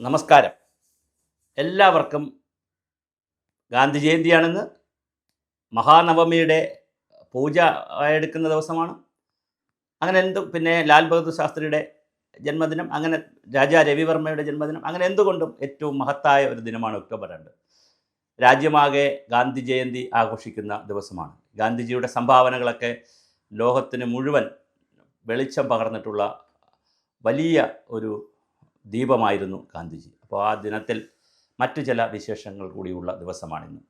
നമസ്കാരം. എല്ലാവർക്കും ഗാന്ധി ജയന്തിയാണെന്ന്. മഹാനവമിയുടെ പൂജ എടുക്കുന്ന ദിവസമാണ്. അങ്ങനെ പിന്നെ ലാൽ ബഹദൂർ ശാസ്ത്രിയുടെ ജന്മദിനം, അങ്ങനെ രാജാ രവിവർമ്മയുടെ ജന്മദിനം, അങ്ങനെ എന്തുകൊണ്ടും ഏറ്റവും മഹത്തായ ഒരു ദിനമാണ് ഒക്ടോബർ 2. രാജ്യമാകെ ഗാന്ധി ജയന്തി ആഘോഷിക്കുന്ന ദിവസമാണ്. ഗാന്ധിജിയുടെ സംഭാവനകളൊക്കെ ലോകത്തിന് മുഴുവൻ വെളിച്ചം പകർന്നിട്ടുള്ള വലിയ ഒരു ദീപമായിരുന്നു ഗാന്ധിജി. അപ്പോൾ ആ ദിനത്തിൽ മറ്റു ചില വിശേഷങ്ങൾ കൂടിയുള്ള ദിവസമാണിന്ന്.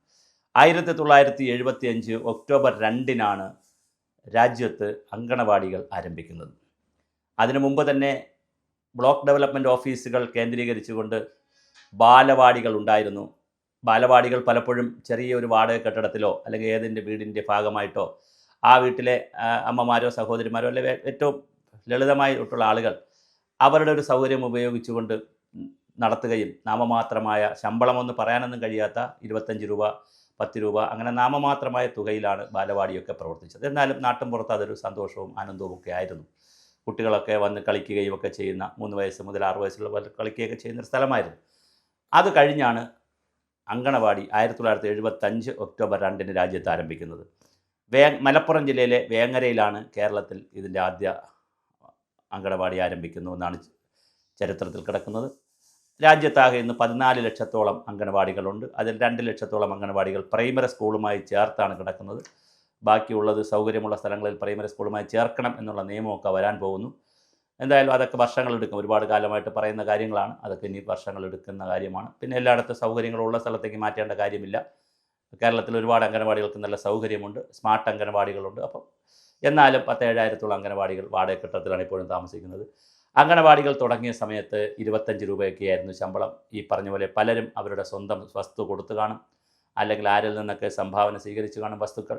1975 ഒക്ടോബർ 2 രാജ്യത്ത് അങ്കണവാടികൾ ആരംഭിക്കുന്നത്. അതിനു മുമ്പ് തന്നെ ബ്ലോക്ക് ഡെവലപ്മെൻറ്റ് ഓഫീസുകൾ കേന്ദ്രീകരിച്ചുകൊണ്ട് ബാലവാടികൾ ഉണ്ടായിരുന്നു. ബാലവാടികൾ പലപ്പോഴും ചെറിയൊരു വാടക കെട്ടിടത്തിലോ അല്ലെങ്കിൽ ഏതിൻ്റെ വീടിൻ്റെ ഭാഗമായിട്ടോ ആ വീട്ടിലെ അമ്മമാരോ സഹോദരിമാരോ അല്ലെങ്കിൽ ഏറ്റവും ലളിതമായിട്ടുള്ള ആളുകൾ അവരുടെ ഒരു സൗകര്യം ഉപയോഗിച്ചുകൊണ്ട് നടത്തുകയും നാമമാത്രമായ ശമ്പളമൊന്നും പറയാനൊന്നും കഴിയാത്ത 25 രൂപ 10 രൂപ അങ്ങനെ നാമമാത്രമായ തുകയിലാണ് ബാലവാടിയൊക്കെ പ്രവർത്തിച്ചത്. എന്നാലും നാട്ടിൻപുറത്ത് അതൊരു സന്തോഷവും ആനന്ദവും ഒക്കെ ആയിരുന്നു. കുട്ടികളൊക്കെ വന്ന് കളിക്കുകയും ഒക്കെ ചെയ്യുന്ന 3 വയസ്സ് മുതൽ 6 വയസ്സുള്ള കളിക്കുകയൊക്കെ ചെയ്യുന്നൊരു സ്ഥലമായിരുന്നു. അത് കഴിഞ്ഞാണ് അങ്കണവാടി 1975 ഒക്ടോബർ 2 രാജ്യത്ത് ആരംഭിക്കുന്നത്. മലപ്പുറം ജില്ലയിലെ വേങ്ങരയിലാണ് കേരളത്തിൽ ഇതിൻ്റെ ആദ്യ അങ്കണവാടി ആരംഭിക്കുന്നു എന്നാണ് ചരിത്രത്തിൽ കിടക്കുന്നത്. രാജ്യത്താകെ ഇന്ന് 14 ലക്ഷത്തോളം അങ്കണവാടികളുണ്ട്. അതിൽ 2 ലക്ഷത്തോളം അങ്കണവാടികൾ പ്രൈമറി സ്കൂളുമായി ചേർത്താണ് കിടക്കുന്നത്. ബാക്കിയുള്ളത് സൗകര്യമുള്ള സ്ഥലങ്ങളിൽ പ്രൈമറി സ്കൂളുമായി ചേർക്കണം എന്നുള്ള നിയമമൊക്കെ വരാൻ പോകുന്നു. എന്തായാലും അതൊക്കെ വർഷങ്ങളെടുക്കും. ഒരുപാട് കാലമായിട്ട് പറയുന്ന കാര്യങ്ങളാണ്. അതൊക്കെ ഇനി വർഷങ്ങളെടുക്കുന്ന കാര്യമാണ്. പിന്നെ എല്ലായിടത്തും സൗകര്യങ്ങളുള്ള സ്ഥലത്തേക്ക് മാറ്റേണ്ട കാര്യമില്ല. കേരളത്തിൽ ഒരുപാട് അങ്കണവാടികൾക്ക് നല്ല സൗകര്യമുണ്ട്. സ്മാർട്ട് അങ്കണവാടികളുണ്ട്. അപ്പം എന്നാലും 17,000 അങ്കണവാടികൾ വാടക കെട്ടിടത്തിലാണ് ഇപ്പോഴും താമസിക്കുന്നത്. അങ്കണവാടികൾ തുടങ്ങിയ സമയത്ത് 25 രൂപയൊക്കെയായിരുന്നു ശമ്പളം. ഈ പറഞ്ഞ പോലെ പലരും അവരുടെ സ്വന്തം വസ്തു കൊടുത്തു കാണും, അല്ലെങ്കിൽ ആരിൽ നിന്നൊക്കെ സംഭാവന സ്വീകരിച്ച് കാണും. വസ്തുക്കൾ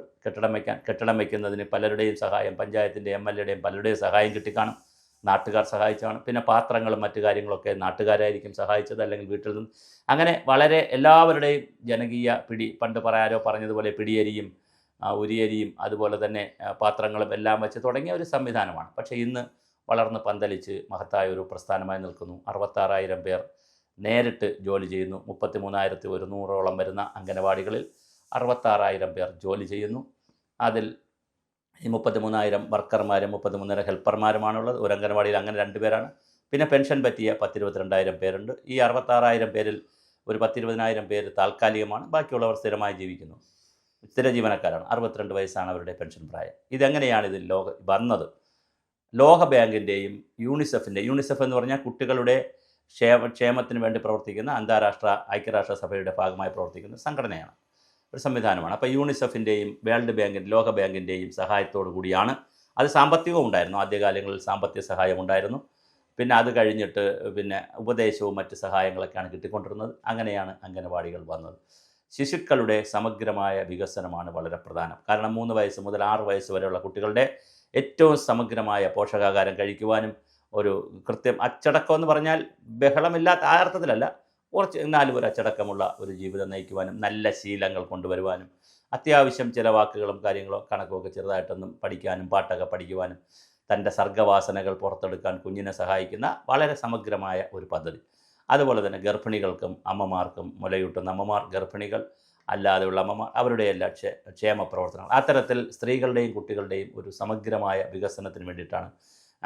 കെട്ടിടം വയ്ക്കുന്നതിന് പലരുടെയും സഹായം, പഞ്ചായത്തിൻ്റെ MLAയുടെയും പലരുടെയും സഹായം കിട്ടിക്കാണും. നാട്ടുകാർ സഹായിച്ചു കാണും. പിന്നെ പാത്രങ്ങളും മറ്റു കാര്യങ്ങളൊക്കെ നാട്ടുകാരായിരിക്കും സഹായിച്ചത്, അല്ലെങ്കിൽ വീട്ടിൽ നിന്ന്. അങ്ങനെ വളരെ എല്ലാവരുടെയും ജനകീയ പിടി, പണ്ട് ആരോ പറഞ്ഞതുപോലെ പിടിയരിയും ഉരിയരിയും അതുപോലെ തന്നെ പാത്രങ്ങളും എല്ലാം വെച്ച് തുടങ്ങിയ ഒരു സംവിധാനമാണ്. പക്ഷേ ഇന്ന് വളർന്ന് പന്തലിച്ച് മഹത്തായ ഒരു പ്രസ്ഥാനമായി നിൽക്കുന്നു. 66,000 പേർ നേരിട്ട് ജോലി ചെയ്യുന്നു. 33,100ഓളം വരുന്ന അംഗനവാടികളിൽ 66,000 പേർ ജോലി ചെയ്യുന്നു. അതിൽ ഈ 33,000 വർക്കർമാരും 33,000 ഹെൽപ്പർമാരുമാണുള്ളത്. ഒരു അംഗനവാടിയിൽ അങ്ങനെ 2 പേരാണ്. പിന്നെ പെൻഷൻ പറ്റിയ 10,22,000 പേരുണ്ട്. ഈ 66,000 പേരിൽ ഒരു 10,20,000 പേര് താൽക്കാലികമാണ്. ബാക്കിയുള്ളവർ സ്ഥിരമായി ജീവിക്കുന്നു. സ്ഥിര ജീവനക്കാരാണ്. 62 വയസ്സാണ് അവരുടെ പെൻഷൻ പ്രായം. ഇതെങ്ങനെയാണ് ഇതിൽ വന്നത്? ലോക ബാങ്കിൻ്റെയും യൂണിസെഫ് എന്ന് പറഞ്ഞാൽ കുട്ടികളുടെ ക്ഷേമത്തിന് വേണ്ടി പ്രവർത്തിക്കുന്ന അന്താരാഷ്ട്ര ഐക്യരാഷ്ട്രസഭയുടെ ഭാഗമായി പ്രവർത്തിക്കുന്ന സംഘടനയാണ്, ഒരു സംവിധാനമാണ്. അപ്പോൾ യൂണിസെഫിൻ്റെയും വേൾഡ് ബാങ്കിൻ്റെ ലോക ബാങ്കിൻ്റെയും സഹായത്തോടു കൂടിയാണ്. അത് സാമ്പത്തികവും ഉണ്ടായിരുന്നു. ആദ്യകാലങ്ങളിൽ സാമ്പത്തിക സഹായം ഉണ്ടായിരുന്നു. പിന്നെ അത് കഴിഞ്ഞിട്ട് പിന്നെ ഉപദേശവും മറ്റ് സഹായങ്ങളൊക്കെയാണ് കിട്ടിക്കൊണ്ടിരുന്നത്. അങ്ങനെയാണ് അംഗനവാടികൾ വന്നത്. ശിശുക്കളുടെ സമഗ്രമായ വികസനമാണ് വളരെ പ്രധാനം. കാരണം 3 വയസ്സ് മുതൽ 6 വയസ്സ് വരെയുള്ള കുട്ടികളുടെ ഏറ്റവും സമഗ്രമായ പോഷകാഹാരം കഴിക്കുവാനും ഒരു അച്ചടക്കം എന്ന് പറഞ്ഞാൽ ബഹളമില്ലാത്ത ആ അർത്ഥത്തിലല്ല, കുറച്ച് എന്നാലും ഒരു അച്ചടക്കമുള്ള ഒരു ജീവിതം നയിക്കുവാനും നല്ല ശീലങ്ങൾ കൊണ്ടുവരുവാനും അത്യാവശ്യം ചില വാക്കുകളും കാര്യങ്ങളും കണക്കുമൊക്കെ ചെറുതായിട്ടൊന്നും പഠിക്കാനും പാട്ടൊക്കെ പഠിക്കുവാനും തൻ്റെ സർഗ്ഗവാസനകൾ പുറത്തെടുക്കാൻ കുഞ്ഞിനെ സഹായിക്കുന്ന വളരെ സമഗ്രമായ ഒരു പദ്ധതി. അതുപോലെ തന്നെ ഗർഭിണികൾക്കും അമ്മമാർക്കും, മുലയൂട്ടുന്ന അമ്മമാർ, ഗർഭിണികൾ അല്ലാതെയുള്ള അമ്മമാർ, അവരുടെ എല്ലാ ക്ഷേമ പ്രവർത്തനങ്ങൾ, അത്തരത്തിൽ സ്ത്രീകളുടെയും കുട്ടികളുടെയും ഒരു സമഗ്രമായ വികസനത്തിന് വേണ്ടിയിട്ടാണ്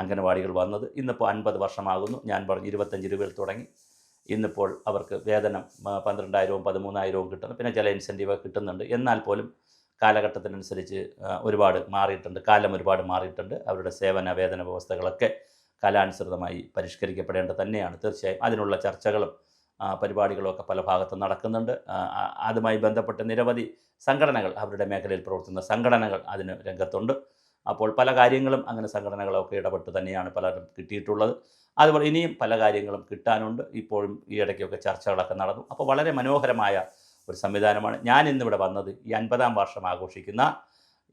അംഗനവാടികൾ വന്നത്. ഇന്നിപ്പോൾ 50 വർഷമാകുന്നു. ഞാൻ പറഞ്ഞു 25 രൂപയിൽ തുടങ്ങി. ഇന്നിപ്പോൾ അവർക്ക് വേതനം 12,000-വും 13,000-വും കിട്ടുന്നു. പിന്നെ ചില ഇൻസെൻറ്റീവ് കിട്ടുന്നുണ്ട്. എന്നാൽ പോലും കാലഘട്ടത്തിനനുസരിച്ച് ഒരുപാട് മാറിയിട്ടുണ്ട്. കാലം ഒരുപാട് മാറിയിട്ടുണ്ട്. അവരുടെ സേവന വേതന വ്യവസ്ഥകളൊക്കെ കാലാനുസൃതമായി പരിഷ്കരിക്കപ്പെടേണ്ടത് തന്നെയാണ്. തീർച്ചയായും അതിനുള്ള ചർച്ചകളും പരിപാടികളൊക്കെ പല ഭാഗത്തും നടക്കുന്നുണ്ട്. അതുമായി ബന്ധപ്പെട്ട് നിരവധി സംഘടനകൾ, അവരുടെ മേഖലയിൽ പ്രവർത്തിക്കുന്ന സംഘടനകൾ അതിന് രംഗത്തുണ്ട്. അപ്പോൾ പല കാര്യങ്ങളും അങ്ങനെ സംഘടനകളൊക്കെ ഇടപെട്ട് തന്നെയാണ് പലരും കിട്ടിയിട്ടുള്ളത്. അതുപോലെ ഇനിയും പല കാര്യങ്ങളും കിട്ടാനുണ്ട്. ഇപ്പോഴും ഈ ഇടയ്ക്കൊക്കെ ചർച്ചകളൊക്കെ നടന്നു. അപ്പോൾ വളരെ മനോഹരമായ ഒരു സംവിധാനമാണ്. ഞാൻ ഇന്നിവിടെ വന്നത് ഈ 50-ാം വർഷം ആഘോഷിക്കുന്ന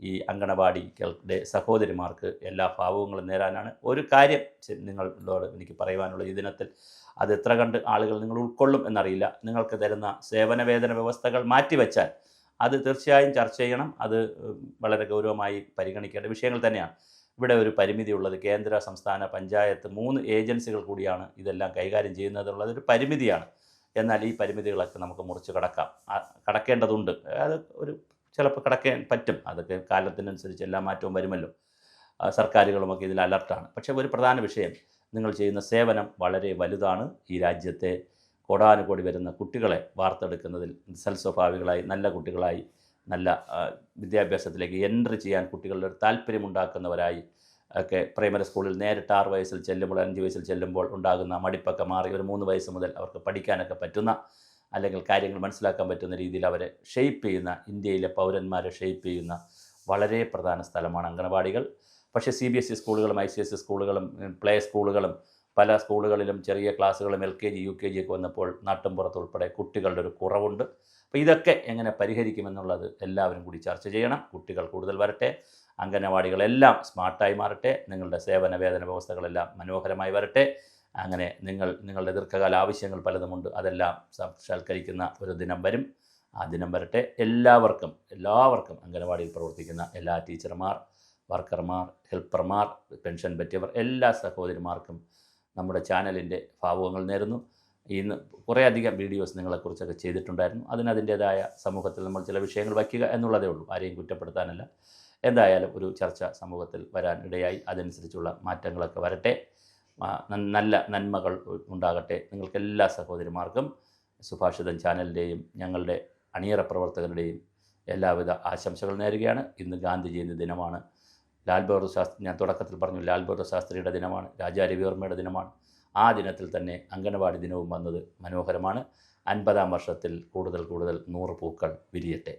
ഈ അങ്കണവാടികളുടെ സഹോദരിമാർക്ക് എല്ലാ ഭാവങ്ങളും നേരാനാണ്. ഒരു കാര്യം നിങ്ങളോട് എനിക്ക് പറയുവാനുള്ള ഈ ദിനത്തിൽ, അത് എത്ര കണ്ട് ആളുകൾ നിങ്ങൾ ഉൾക്കൊള്ളും എന്നറിയില്ല. നിങ്ങൾക്ക് തരുന്ന സേവന വേതന വ്യവസ്ഥകൾ മാറ്റിവെച്ചാൽ അത് തീർച്ചയായും ചർച്ച ചെയ്യണം. അത് വളരെ ഗൗരവമായി പരിഗണിക്കേണ്ട വിഷയങ്ങൾ തന്നെയാണ്. ഇവിടെ ഒരു പരിമിതി ഉള്ളത് കേന്ദ്ര സംസ്ഥാന പഞ്ചായത്ത് 3 ഏജൻസികൾ കൂടിയാണ് ഇതെല്ലാം കൈകാര്യം ചെയ്യുന്നതെന്നുള്ളതൊരു പരിമിതിയാണ്. എന്നാൽ ഈ പരിമിതികളൊക്കെ നമുക്ക് മുറിച്ച് കടക്കേണ്ടതുണ്ട്. അത് ചിലപ്പോൾ കടക്കാൻ പറ്റും. അതൊക്കെ കാലത്തിനനുസരിച്ച് എല്ലാ മാറ്റവും വരുമല്ലോ. സർക്കാരുകളുമൊക്കെ ഇതിൽ അലർട്ടാണ്. പക്ഷേ ഒരു പ്രധാന വിഷയം, നിങ്ങൾ ചെയ്യുന്ന സേവനം വളരെ വലുതാണ്. ഈ രാജ്യത്തെ കോടാനുകോടി വരുന്ന കുട്ടികളെ വാർത്തെടുക്കുന്നതിൽ സൽസ്വഭാവികളായി നല്ല കുട്ടികളായി നല്ല വിദ്യാഭ്യാസത്തിലേക്ക് എൻട്രി ചെയ്യാൻ കുട്ടികളുടെ ഒരു താല്പര്യമുണ്ടാക്കുന്നവരായി ഒക്കെ പ്രൈമറി സ്കൂളിൽ നേരിട്ട് 6 വയസ്സിൽ ചെല്ലുമ്പോൾ 5 വയസ്സിൽ ചെല്ലുമ്പോൾ ഉണ്ടാകുന്ന മടിപ്പൊക്കെ മാറി ഒരു 3 വയസ്സ് മുതൽ അവർക്ക് പഠിക്കാനൊക്കെ പറ്റുന്ന, അല്ലെങ്കിൽ കാര്യങ്ങൾ മനസ്സിലാക്കാൻ പറ്റുന്ന രീതിയിൽ അവരെ ഷെയ്പ്പ് ചെയ്യുന്ന, ഇന്ത്യയിലെ പൗരന്മാരെ ഷെയ്പ്പ് ചെയ്യുന്ന വളരെ പ്രധാന സ്ഥലമാണ് അംഗനവാടികൾ. പക്ഷേ CBSE സ്കൂളുകളും ICSE സ്കൂളുകളും പ്ലേ സ്കൂളുകളും പല സ്കൂളുകളിലും ചെറിയ ക്ലാസ്സുകളും LKG UKG ഒക്കെ വന്നപ്പോൾ നാട്ടിൻപുറത്തുൾപ്പെടെ കുട്ടികളുടെ ഒരു കുറവുണ്ട്. അപ്പോൾ ഇതൊക്കെ എങ്ങനെ പരിഹരിക്കുമെന്നുള്ളത് എല്ലാവരും കൂടി ചർച്ച ചെയ്യണം. കുട്ടികൾ കൂടുതൽ വരട്ടെ, അംഗനവാടികളെല്ലാം സ്മാർട്ടായി മാറട്ടെ, നിങ്ങളുടെ സേവന വേതന വ്യവസ്ഥകളെല്ലാം മനോഹരമായി വരട്ടെ. അങ്ങനെ നിങ്ങളുടെ ദീർഘകാല ആവശ്യങ്ങൾ പലതുമുണ്ട്, അതെല്ലാം സാക്ഷാത്കരിക്കുന്ന ഒരു ദിനം വരും. ആ ദിനം വരട്ടെ. എല്ലാവർക്കും അംഗനവാടിയിൽ പ്രവർത്തിക്കുന്ന എല്ലാ ടീച്ചർമാർ, വർക്കർമാർ, ഹെൽപ്പർമാർ, പെൻഷൻ പറ്റിയവർ, എല്ലാ സഹോദരിമാർക്കും നമ്മുടെ ചാനലിൻ്റെ ഭാവുകങ്ങൾ നേരുന്നു. ഇന്ന് കുറേയധികം വീഡിയോസ് നിങ്ങളെക്കുറിച്ചൊക്കെ ചെയ്തിട്ടുണ്ടായിരുന്നു. അതിൻ്റേതായ സമൂഹത്തിൽ നമ്മൾ ചില വിഷയങ്ങൾ വയ്ക്കുക എന്നുള്ളതേ ഉള്ളൂ, ആരെയും കുറ്റപ്പെടുത്താനല്ല. എന്തായാലും ഒരു ചർച്ച സമൂഹത്തിൽ വരാൻ ഇടയായി. അതനുസരിച്ചുള്ള മാറ്റങ്ങളൊക്കെ വരട്ടെ, നല്ല നന്മകൾ ഉണ്ടാകട്ടെ. നിങ്ങൾക്കെല്ലാ സഹോദരിമാർക്കും സുഭാഷിതം ചാനലിൻ്റെയും ഞങ്ങളുടെ അണിയറ പ്രവർത്തകരുടെയും എല്ലാവിധ ആശംസകൾ നേരുകയാണ്. ഇന്ന് ഗാന്ധി ജയന്തി ദിനമാണ്. ലാൽ ബഹദൂർ ശാസ്ത്രി, ഞാൻ തുടക്കത്തിൽ പറഞ്ഞു, ലാൽ ബഹദൂർ ശാസ്ത്രിയുടെ ദിനമാണ്, രാജാ രവിവർമ്മയുടെ ദിനമാണ്. ആ ദിനത്തിൽ തന്നെ അംഗനവാടി ദിനവും വന്നത് മനോഹരമാണ്. 50-ാം വർഷത്തിൽ കൂടുതൽ 100 പൂക്കൾ വിരിയട്ടെ.